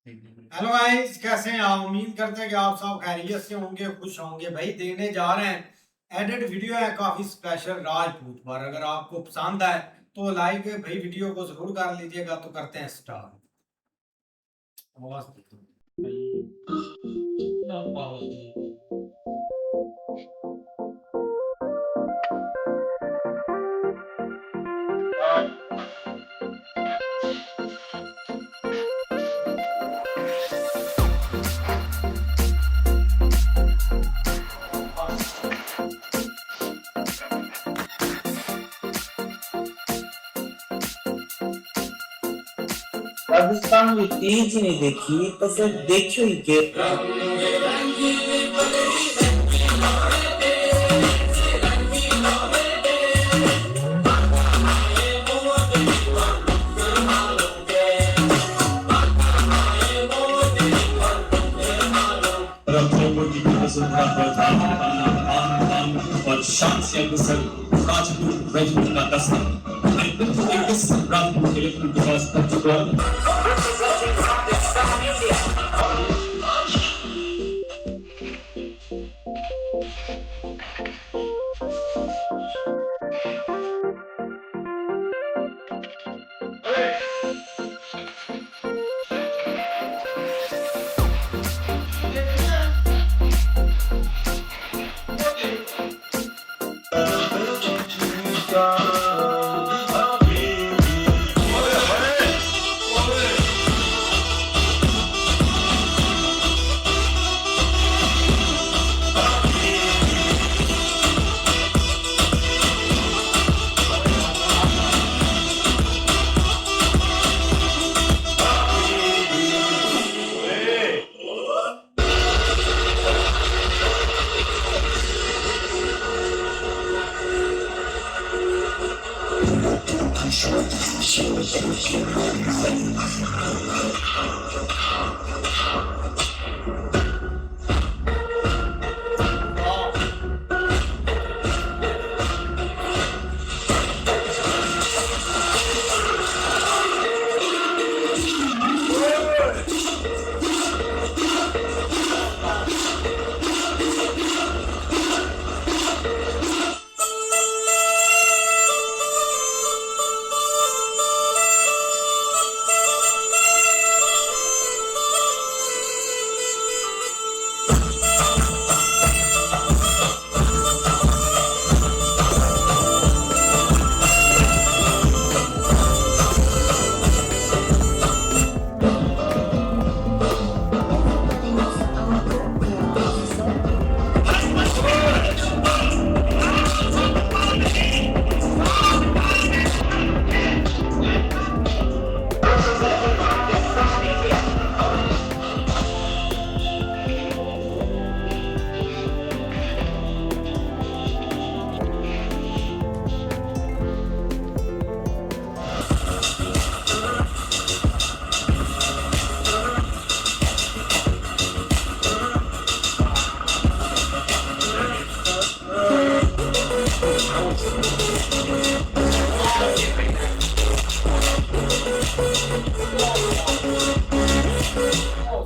Hello guys, कैसे हैं आप? उम्मीद करते हैं कि आप सब खैरियत से होंगे, खुश होंगे। भाई देने जा रहे हैं एडिट वीडियो है काफी स्पेशल राजपूत पर। अगर आपको पसंद आए तो लाइक भाई वीडियो को जरूर कर लीजिएगा। तो करते हैं स्टार्ट। राजस्थान में तीज ही नहीं देखी तो फिर देखियो ही के। और शाम से अग्रसर राजपूत रेजिमेंट का दस्ता राजपूत के लिए उनके पास पहुंच चुका।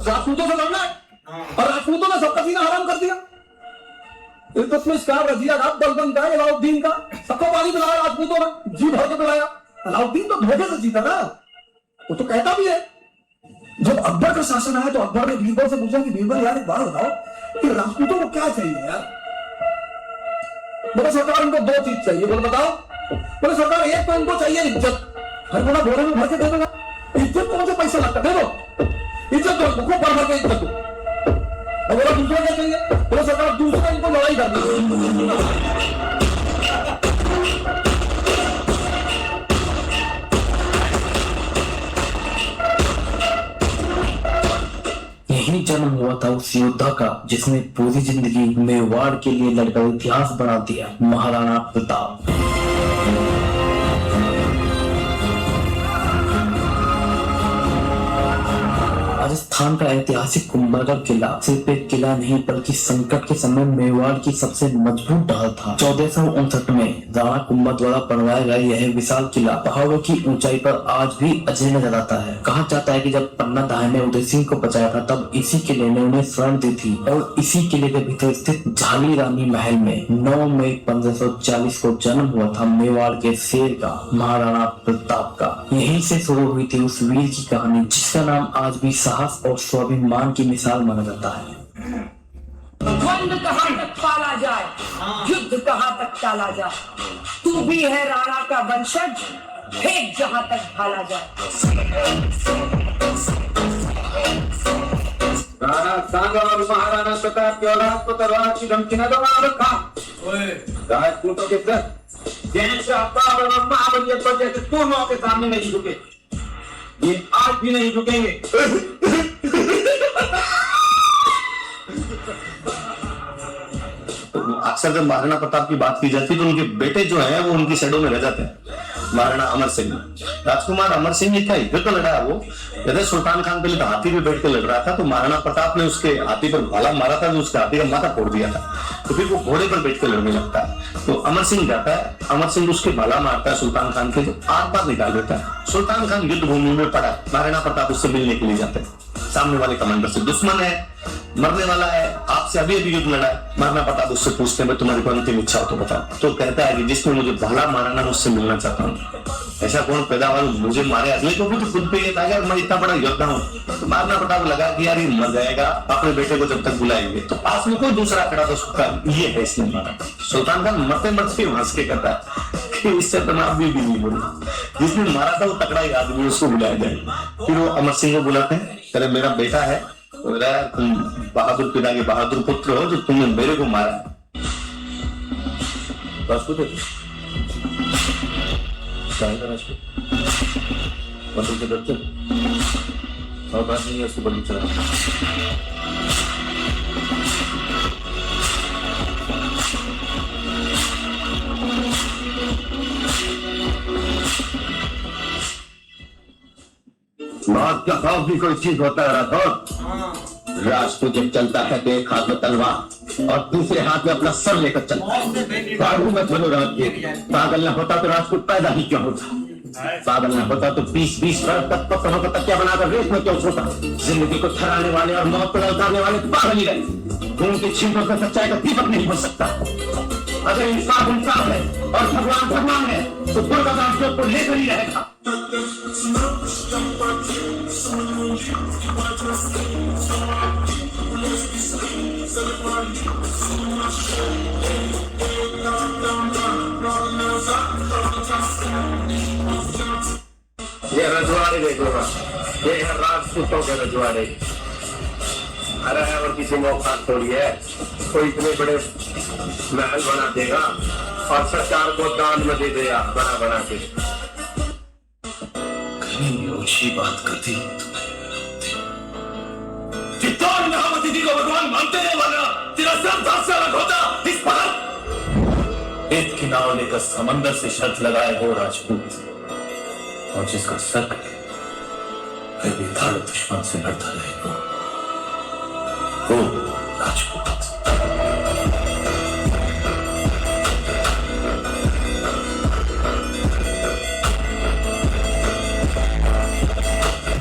राजपूतों से लड़ना है और राजपूतों ने सबका सीना हराम कर दिया। इल्तुतमिश का, रजिया का, बलबन का, अलाउद्दीन का, सबको पानी पिलाया राजपूतों ने, जी भर के पिलाया। अलाउद्दीन तो धोखे से जीता ना। वो तो कहता भी है, जब अकबर का शासन आया तो अकबर ने बीरबल से पूछा कि बीरबल यार एक बात बताओ कि राजपूतों को क्या चाहिए यार। बोले सरकार उनको दो चीज चाहिए। बोले बताओ। बोले सरकार एक तो उनको चाहिए इज्जत, हर बोला बोरे में भर के दे देगा। इज्जत को मुझे पैसा लगता दे दो, इज्जत दो, खूब भर भर के इज्जत दो। और बोला दूसरा क्या चाहिए? बोला सरकार दूसरा इनको लड़ाई कर दी। यही जन्म हुआ था उस योद्धा का जिसने पूरी जिंदगी मेवाड़ के लिए लड़कर इतिहास बना दिया, महाराणा प्रताप। राजस्थान राजस्थान का ऐतिहासिक कुंभलगढ़ किला सिर्फ एक किला नहीं बल्कि संकट के समय मेवाड़ की सबसे मजबूत ढाल था। 1459 में राणा कुंभा द्वारा बनवाया गया यह विशाल किला पहाड़ों की ऊंचाई पर आज भी अजय नजर आता है। कहा जाता है कि जब पन्ना दाई ने उदय सिंह को बचाया था तब इसी किले ने उन्हें शरण दी थी और इसी किले के भीतर स्थित झाली रानी महल में 9 मई 1540 को जन्म हुआ था मेवाड़ के शेर का, महाराणा प्रताप का। यहीं से शुरू हुई थी उस वीर की कहानी जिसका नाम आज भी साहस और स्वाभिमान की मिसाल माना जाता है। द्वंद्व कहाँ तक पाला जाए, युद्ध कहाँ तक टाला जाए, तू भी है राणा का वंशज, फेंक जहाँ तक ढाला जाए। राणा सांगा और महाराणा प्रताप की औलाद को तलवार की धमकी न दो रखा। राजपूतों के दस जैसे अब्बास और महाबली पर जैसे दोनों के सामने नहीं झुके, ये आज भी नहीं झुकेंगे। अक्सर जब महाराणा प्रताप की बात की जाती है तो उनके बेटे जो हैं वो उनकी साइडों में रह जाते हैं। महाराणा अमर सिंह, राजकुमार अमर सिंह ने क्या युद्ध तो लड़ा वो, जैसे सुल्तान खान पहले तो हाथी पे बैठ के लड़ रहा था तो महाराणा प्रताप ने उसके हाथी पर भाला मारा था तो उसके हाथी का माथा फोड़ दिया था, तो फिर वो घोड़े पर बैठ के लड़ने लगता है। तो अमर सिंह जाता है, अमर सिंह उसके भाला मारता है सुल्तान खान के, जो आर पार निकाल देता है। सुल्तान खान युद्ध भूमि में पड़ा, महाराणा प्रताप उससे मिलने के लिए जाते हैं। सामने वाले कमांडर से दुश्मन है, मरने वाला है, आपसे अभी अभी युद्ध लड़ा है। महाराणा प्रताप उससे पूछते हैं तुम्हारी कोई अंतिम इच्छा हो तो बताओ। तो कहता है कि जिसने मुझे भाला मारा ना उससे मिलना चाहता हूँ। ऐसा कौन पैदा हुआ मुझे मारे, अगले को भी तो खुद पे ये था कि मैं इतना बड़ा योद्धा हूँ। तो महाराणा प्रताप लगा कि यार ये मर जाएगा, अपने बेटे को जब तक बुलाएंगे। तो पास में कोई दूसरा खड़ा था, उसका ये है इसने मारा। सुल्तान खान मरते मरते हंस के कहता है कि इससे तो मैं अभी भी नहीं बोलूँ, जिसने मारा था वो तकड़ा ही आदमी, उसको बुलाया जाए। फिर वो अमर सिंह को बुलाते हैं, तेरे मेरा बेटा है, तुम बहादुर पिता के बहादुर पुत्र हो जो तुमने मेरे को मारा। राजपूत है राजपूत बंदूक के डरते और बात नहीं है, उसको बंदूक चला। मौत का खौफ भी कोई चीज होता है राठौर। राजपूत जब चलता है तो एक हाथ में तलवार और दूसरे हाथ में अपना सर लेकर चलता है। बाबू में बोलो पागल न होता तो राजपूत पैदा ही क्यों होता, पागल न होता तो 20-20 वर्ष तक पत्थरों का तकिया बनाकर रेत में क्यों सोता। जिंदगी को थराने वाले और मौत को ललकारने वाले पागल ही रहे। खून के छींटों से सच्चाई का दीपक नहीं हो सकता। अगर इंसाफ इंसाफ है और भगवान भगवान है तो दुर्गा को लेकर ही रहेगा। ये रजवाड़े देखो, ये है राजपूतों के रजवाड़े। अरे और किसी मौका थोड़ी है, कोई इतने बड़े महल बना देगा और सरकार को दान में दे देगा बना बना के। कहीं ऊंची बात करती दीदी को भगवान मानते नहीं, वरना तेरा सर 10 साल होता इस पर। एक किनारा लेकर समंदर से शर्त लगाए हो राजपूत, और जिसका सर कटे बेताड़ दुश्मन से लड़ता रहेगा वो राजपूत।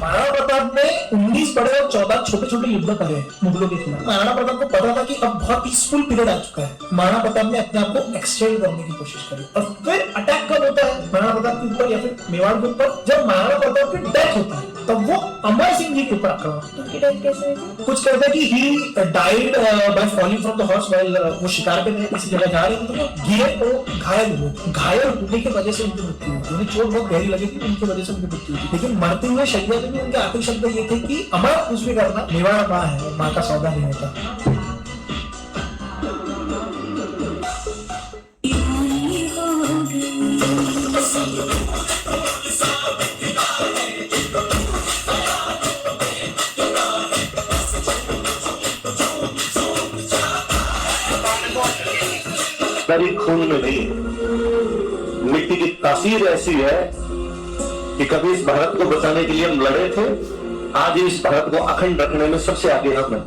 महाराणा प्रताप ने 19 बड़े और 14 छोटे छोटे युद्ध करे मुगलों के खिलाफ। महाराणा प्रताप को पता था कि अब बहुत पीसफुल पीरियड आ चुका है। महाराणा प्रताप ने अपने आप को एक्सटेंड करने की कोशिश करी और फिर अटैक कब होता है महाराणा प्रताप के ऊपर या फिर मेवाड़ के ऊपर, जब महाराणा प्रताप की डेथ होती है तब वो अमर सिंह जी के ऊपर आक्रमण। कुछ कहते हैं कि he died by fouling from the horse while, वो शिकार पे किसी जगह जा रहे थे तो वो गिरे तो घायल हुए। घायल होने की वजह से उनकी मृत्यु हुई। उन्हें चोट बहुत गहरी लगी थी, उनकी वजह से उनकी मृत्यु हुई। लेकिन मरते हुए शरीर में भी उनके आखिरी शब्द ये थे कि अमर कुछ भी करना, मेवाड़ माँ है, माँ का सौदा नहीं होता। कभी खून में नहीं, मिट्टी की तासीर ऐसी है कि कभी इस भारत को बचाने के लिए हम लड़े थे आज इस भारत को अखंड रखने में सबसे आगे हम हैं।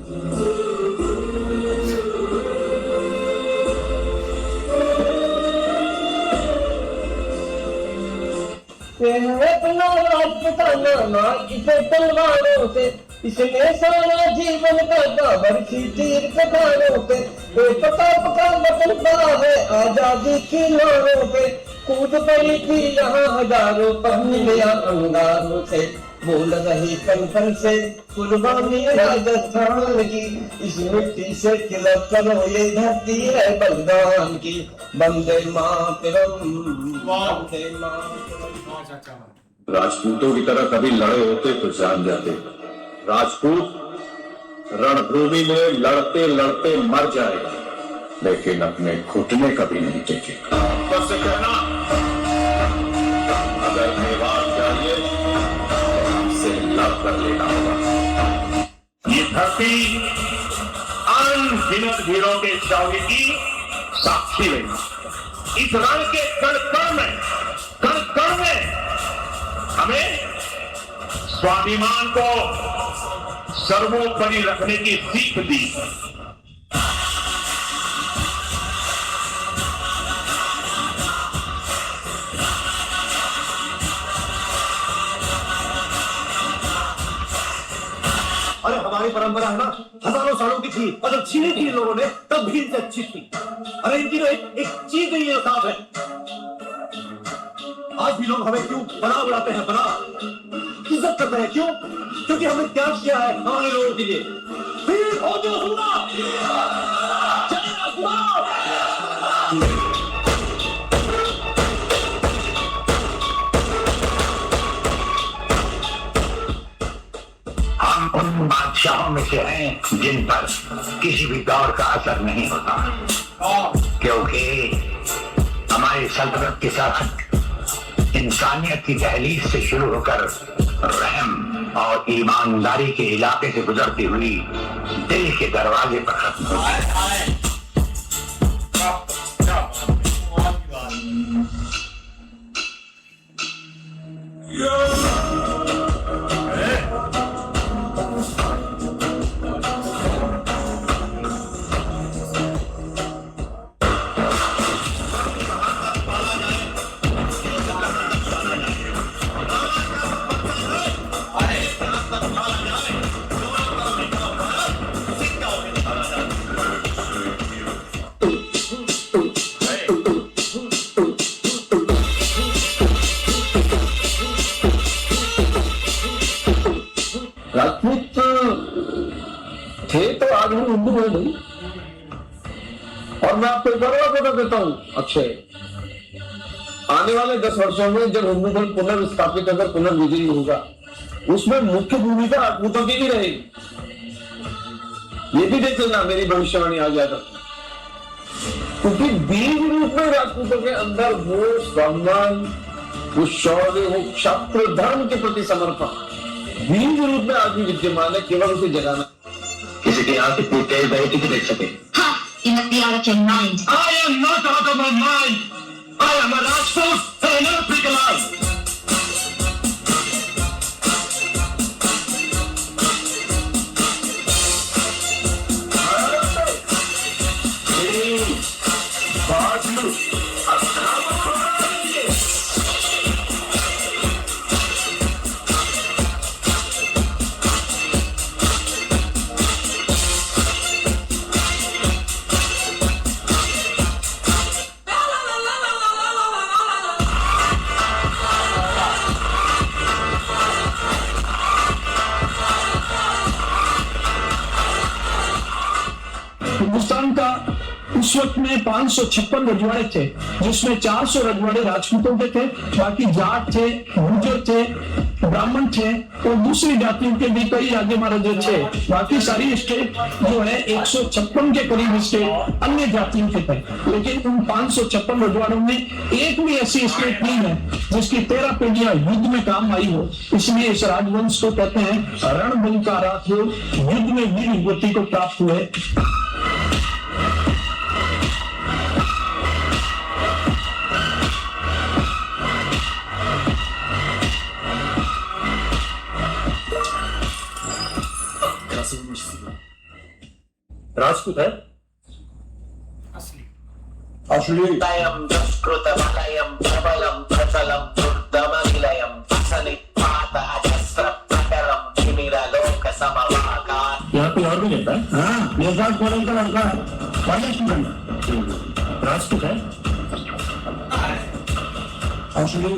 अपना राज बताना इसे तलवारों से, इसने सारा जीवन का बरसी तीर कथानों पे, प्रताप का बतलता है आजादी की लहरों पे, कूद पड़ी थी यहाँ हजारों पर मिलिया अंगारों से, बोल रही कल कल से कुर्बानी राजस्थान की, इस मिट्टी से तिलक करो ये धरती है बलिदान की, वंदे मातरम वंदे मातरम। राजपूतों की तरह कभी लड़े होते तो जान जाते। राजपूत रणभूमि में लड़ते लड़ते मर जाएगा, लेकिन अपने घुटने कभी नहीं टेकेगा। बस कहना, अगर मेवाड़ चाहिए से लड़ कर लेना होगा। ये धरती अनगिनत वीरों के शौर्य की साक्षी रही। इस रण के कण कण में हमें स्वाभिमान को सर्वोपरि रखने की सीख दी। अरे हमारी परंपरा है ना, हजारों सालों की थी, और जब छीनी थी लोगों ने तब भी इनसे अच्छी थी। अरे इनकी तो एक चीज नहीं है, साफ है। आज भी लोग हमें क्यों बना बुलाते हैं, बना इज्जत करते हैं, क्यों? क्योंकि हमने त्याग किया है हमारे लोगों के लिए। फिर हो जो सुना हम उन बादशाहों में से हैं जिन पर किसी भी दौर का असर नहीं होता, क्योंकि हमारी सल्तनत की सरहद इंसानियत की दहलीज से शुरू होकर रहम और ईमानदारी के इलाके से गुजरती हुई दिल के दरवाजे पर खत्म होती है। राजपूत थे तो आज हम हिंदू हो गई। और मैं आपको एक और बता देता हूं अक्षय, आने वाले 10 वर्षों में जब हिंदू धर्म पुनर्स्थापित अगर पुनर्विजयी होगा, उसमें मुख्य भूमिका राजपूतों की भी रहेगी। ये भी देख लेना, मेरी भविष्यवाणी आ जाएगा, क्योंकि बीज रूप में राजपूतों के अंदर वो सम्मान, वो शौर्य, वो क्षत्र धर्म के प्रति समर्पण बीज रूप में आज भी विद्यमान है, केवल उसे जगाना। किसी के यहाँ कितनी तेज बहती देख सके। You must be out of your mind. I am not out of my mind. I am a Rajput and an African. Hindustan का उस वक्त में 556 रजवाड़े थे, जिसमें 400 रजवाड़े राजपूतों के थे, बाकी जाट थे, गुर्जर थे, ब्राह्मण थे और दूसरी जातियों के भी कई राजे महाराजे थे। बाकी सारी स्टेट जो है 156 के करीब स्टेट अन्य जातियों के थे, लेकिन उन 556 रजवाड़ों में एक भी ऐसी स्टेट नहीं है जिसकी 13 पीढ़ियां युद्ध में काम आई हो। इसलिए इस राजवंश को कहते हैं रणबंका राज, युद्ध में वीर विभूति को प्राप्त हुए। राजपूत है असली असली लयं दुष्कृतमलयं प्रबलं प्रचलं दुर्दमनिलयं सनिपातअजस्रप्रकरं तिमिरलोकसमवाकात्। यहाँ पे और भी रहता है। हाँ, मेरे साथ कॉलेज का लड़का है, कॉलेज स्टूडेंट, राजपूत है। असली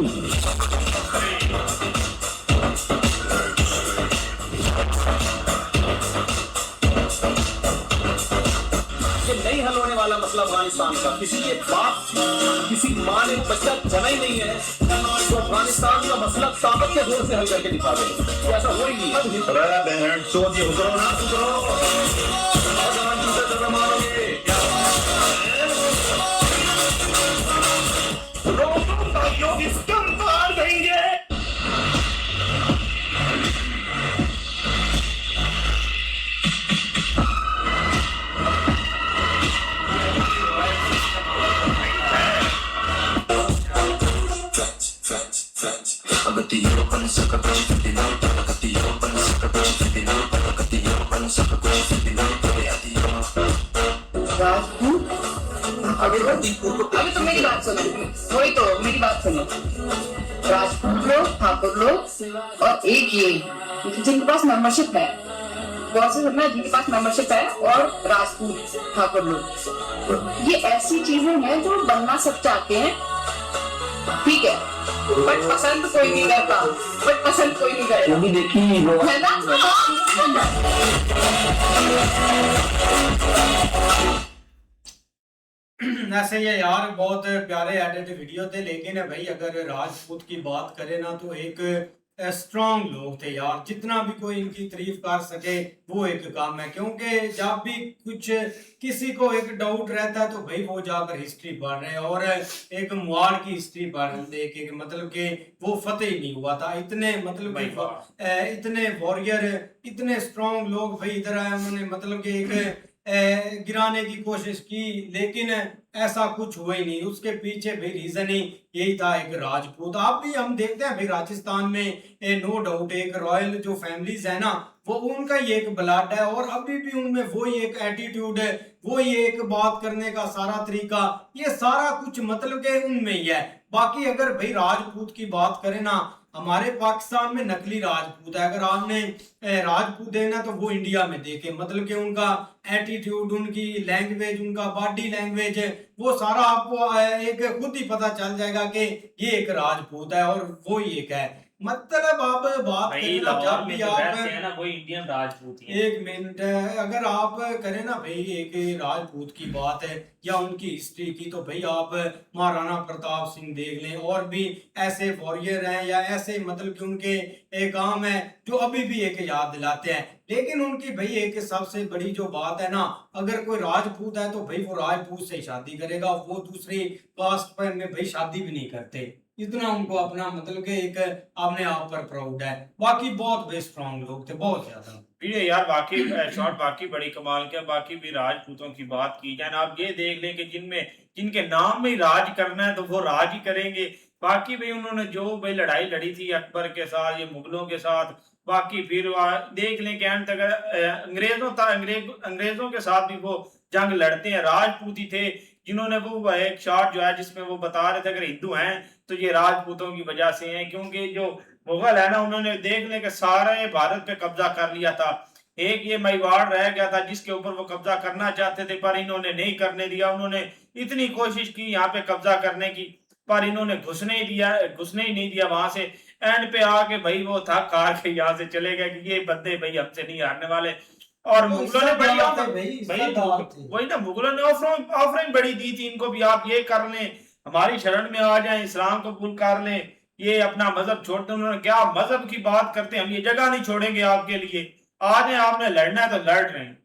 ये नहीं हल होने वाला मसला अफगानिस्तान का। किसी के बाप किसी माँ ने बच्चा जना ही नहीं है तो अफगानिस्तान का मसला ताकत के जोर से हल करके दिखा दें, तो ऐसा हो ही नहीं है। अरे बहन सोचिए उतरो ना उतरो अगर तुझे जगह मारोगे रोको ताइयों की स्तंभ मार देंगे। राजपूत अभी तो मेरी बात सुनो, वही तो मेरी बात सुनो। राजपूत लोग, ठाकुर लोग और एक ये जिनके पास मेंबरशिप है, बहुत से सुनना, जिनके पास मेंबरशिप है और राजपूत ठाकुर लोग, ये ऐसी चीजें हैं जो बनना सब चाहते हैं, ठीक है, बट पसंद कोई नहीं करता, बट पसंद कोई नहीं करेगा, वो भी देखी वो है ना? ऐसे ये यार बहुत प्यारे एडिट वीडियो थे, लेकिन भाई अगर राजपूत की बात करें ना तो एक स्ट्रांग लोग थे यार, जितना भी कोई इनकी तारीफ कर सके वो एक काम है, क्योंकि जब भी कुछ किसी को एक डाउट रहता है तो भाई वो जाकर हिस्ट्री पढ़ रहे हैं, और एक मुआड़ की हिस्ट्री पढ़ लेके मतलब कि वो फतेह ही नहीं हुआ था, इतने मतलब कि इतने वॉरियर, इतने स्ट्रांग लोग भाई इधर आए, उन्होंने मतलब कि एक गिराने की कोशिश की, लेकिन ऐसा कुछ हुआ ही नहीं। उसके पीछे भी रीजन ही यही था, एक राजपूत। आप भी हम देखते हैं भाई राजस्थान में नो डाउट एक रॉयल जो फैमिलीज है ना, वो उनका ही एक ब्लड है, और अभी भी उनमें वही एक एटीट्यूड है, वही एक बात करने का सारा तरीका, ये सारा कुछ मतलब के उनमें ही है। बाकी अगर भाई राजपूत की बात करें ना, हमारे पाकिस्तान में नकली राजपूत है, अगर आपने राजपूत देखना तो वो इंडिया में देखे, मतलब कि उनका एटीट्यूड, उनकी लैंग्वेज, उनका बॉडी लैंग्वेज, वो सारा आपको एक खुद ही पता चल जाएगा कि ये एक राजपूत है और वो ही एक है। मतलब आप बात करें ना, जब भी आप कोई इंडियन राजपूत ही है। एक मिनट, अगर आप करें ना भाई एक राजपूत की बात है या उनकी हिस्ट्री की, तो भाई आप महाराणा प्रताप सिंह देख लें, और भी ऐसे वॉरियर हैं या ऐसे मतलब कि उनके एक काम है जो अभी भी एक याद दिलाते हैं। लेकिन उनकी भाई एक सबसे बड़ी जो बात है ना, अगर कोई राजपूत है तो भाई वो राजपूत से शादी करेगा, वो दूसरी कास्ट पर में भाई शादी भी नहीं करते, इतना उनको अपना मतलब कि एक अपने आप पर प्राउड है। बाकी बहुत भी स्ट्रांग लोग थे, बहुत ज्यादा। ये यार बाकी शॉट बाकी बड़ी कमाल के, बाकी भी राजपूतों की बात की जाए ना, आप ये देख लें कि जिनके नाम में राज करना है तो वो राज ही करेंगे। बाकी भी उन्होंने जो भाई लड़ाई लड़ी थी अकबर के साथ, ये मुगलों के साथ, बाकी फिर देख लें कि अंत तक अंग्रेजों के साथ भी वो जंग लड़ते हैं, राजपूत ही थे जिन्होंने वो एक शॉट जो है जिसमें वो बता रहे थे अगर हिंदू हैं तो ये राजपूतों की वजह से हैं, क्योंकि जो मुगल है ना उन्होंने देख लें कि सारे भारत पे कब्जा कर लिया था, एक ये मेवाड़ रह गया था जिसके ऊपर वो कब्जा करना चाहते थे पर इन्होंने नहीं करने दिया। उन्होंने इतनी कोशिश की यहाँ पे कब्जा करने की पर इन्होंने घुसने ही नहीं दिया वहां से। एंड पे आके भाई वो था कार के यहाँ से चले गए कि ये बंदे भाई हमसे नहीं हारने वाले। और मुगलों ने वही ना, मुगलों ने ऑफरिंग बड़ी दी थी इनको भी, आप ये कर लें, हमारी शरण में आ जाएं, इस्लाम कबूल कर लें, ये अपना मजहब छोड़ दें। उन्होंने क्या मजहब की बात करते हैं, हम ये जगह नहीं छोड़ेंगे आपके लिए, आ जाए, आपने लड़ना है तो लड़ रहे हैं।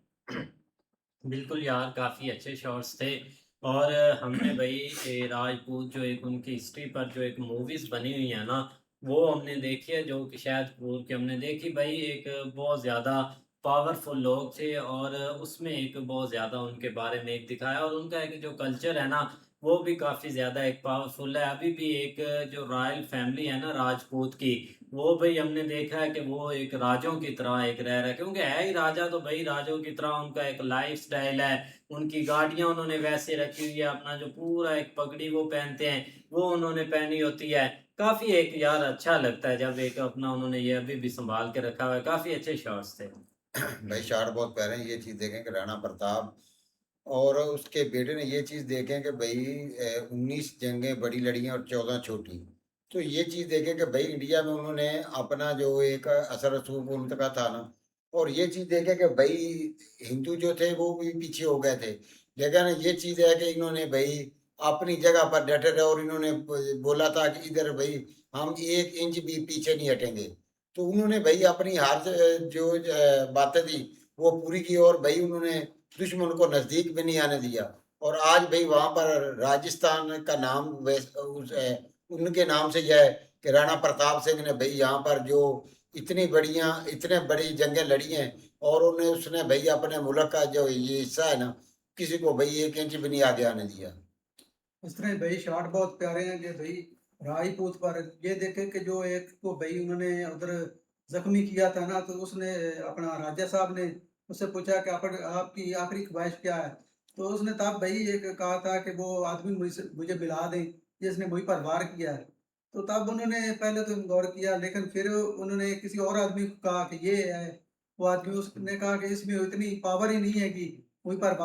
बिल्कुल यार, काफी अच्छे शॉट्स थे। और हमने भाई राजपूत जो एक उनकी हिस्ट्री पर जो एक मूवीज बनी हुई है ना, वो हमने देखी है, जो कि शायद पूर्व की हमने देखी भाई, एक बहुत ज्यादा पावरफुल लोग थे और उसमें एक बहुत ज़्यादा उनके बारे में एक दिखाया, और उनका एक जो कल्चर है ना वो भी काफ़ी ज़्यादा एक पावरफुल है। अभी भी एक जो रॉयल फैमिली है ना राजपूत की, वो भाई हमने देखा है कि वो एक राजों की तरह एक रह रहा है, क्योंकि है ही राजा, तो भाई राजों की तरह उनका एक लाइफ स्टाइल है, उनकी गाड़ियां उन्होंने वैसे रखी हुई है, अपना जो पूरा एक पगड़ी वो पहनते हैं वो उन्होंने पहनी होती है। काफी एक यार अच्छा लगता है जब एक अपना उन्होंने ये अभी भी संभाल के रखा हुआ है, काफी अच्छे शॉट्स थे। भाई शार्ट बहुत प्यारे हैं। ये चीज़ देखें कि राणा प्रताप और उसके बेटे ने ये चीज़ देखें कि भाई 19 जंगें बड़ी लड़ी हैं और 14 छोटी। तो ये चीज़ देखें कि भाई इंडिया में उन्होंने अपना जो एक असर रसूख उनका था ना, और ये चीज़ देखें कि भाई हिंदू जो थे वो भी पीछे हो गए थे। लेकिन ये चीज़ है कि इन्होंने भाई अपनी जगह पर डटे रहे और इन्होंने बोला था कि इधर भाई हम 1 इंच भी पीछे नहीं हटेंगे। तो उन्होंने भाई अपनी जो बातें थी वो पूरी की, और भाई उन्होंने दुश्मन को नजदीक भी नहीं आने दिया। और आज भाई वहां पर राजस्थान का नाम उनके नाम से यह है कि राणा प्रताप सिंह ने भाई यहाँ पर जो इतने बड़ी जंगें लड़ी हैं, और उन्हें उसने भाई अपने मुल्क का जो ये हिस्सा है ना, किसी को भाई 1 इंच भी नहीं आगे आने दिया। इस तरह भाई शॉट बहुत प्यारे हैं कि भाई राजपूत पर ये देखे कि जो एक को भाई उन्होंने उधर जख्मी किया था ना, तो उसने अपना राजा साहब ने उससे पूछा कि आपकी आखिरी ख्वाहिश क्या है। तो उसने तब भाई एक कहा था कि वो आदमी मुझे मिला दें जिसने मुझ पर वार किया है। तो तब उन्होंने पहले तो गौर किया, लेकिन फिर उन्होंने किसी और आदमी को कहा कि ये है वो आदमी। उसने कहा कि इसमें इतनी पावर ही नहीं है कि मुझ पर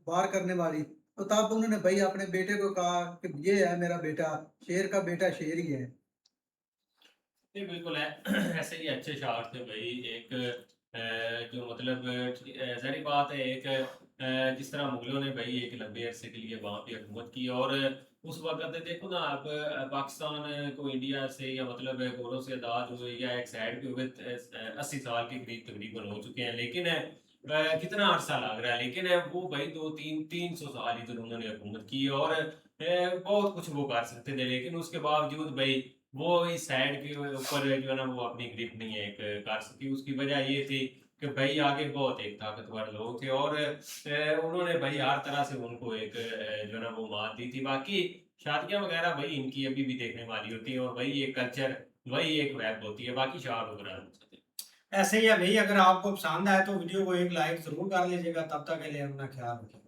वार करने वाली। तो तब उन्होंने भाई अपने बेटे को कहा कि ये है मेरा बेटा, शेर का बेटा शेर ही है। नहीं बिल्कुल है। ऐसे ही अच्छे शॉट थे भाई। एक जो मतलब जाहिर बात है, एक जिस तरह मुगलों ने भाई एक लंबे अरसे के लिए वहाँ पे हुकूमत की, और उस वक्त देखो ना अब पाकिस्तान को इंडिया से या मतलब गोरों से आज़ाद हुए या एक साइड पे हुए 80 साल के करीब तकरीबन हो चुके हैं, लेकिन कितना अरसा लग रहा है, लेकिन वो भाई 300 साल इधर उन्होंने हुकूमत की और बहुत कुछ वो कर सकते थे, लेकिन उसके बावजूद भाई वो इस साइड के ऊपर जो है ना वो अपनी ग्रिप नहीं है एक कर सकी। उसकी वजह ये थी कि भाई आगे बहुत एक ताकतवर लोग थे और उन्होंने भाई हर तरह से उनको एक जो है ना वो मात दी थी। बाकी शादियां वगैरह भाई इनकी अभी भी देखने वाली होती है, और भाई ये कल्चर वही एक वैब होती है, बाकी शाद वगैरह ऐसे ही है भाई। अगर आपको पसंद आए तो वीडियो को एक लाइक जरूर कर लीजिएगा। तब तक के लिए अपना ख्याल रखिए।